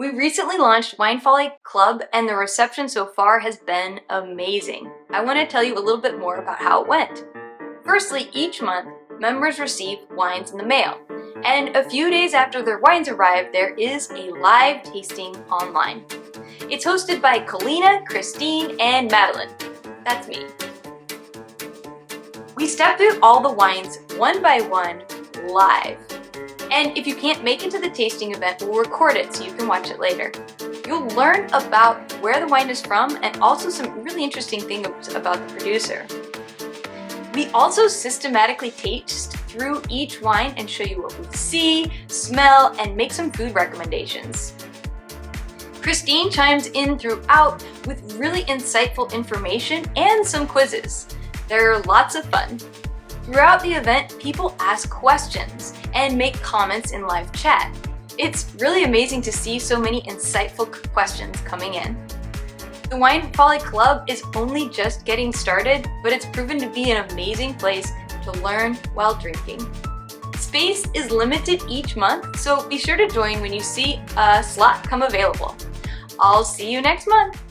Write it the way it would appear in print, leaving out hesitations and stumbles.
We recently launched Wine Folly Club and the reception so far has been amazing. I want to tell you a little bit more about how it went. Firstly, each month, members receive wines in the mail. And a few days after their wines arrive, there is a live tasting online. It's hosted by Kalina, Christine, and Madeline. That's me. We step through all the wines one by one live. And if you can't make it to the tasting event, we'll record it so you can watch it later. You'll learn about where the wine is from and also some really interesting things about the producer. We also systematically taste through each wine and show you what we see, smell, and make some food recommendations. Christine chimes in throughout with really insightful information and some quizzes. They're lots of fun. Throughout the event, people ask questions and make comments in live chat. It's really amazing to see so many insightful questions coming in. The Wine Folly Club is only just getting started, but it's proven to be an amazing place to learn while drinking. Space is limited each month, so be sure to join when you see a slot come available. I'll see you next month!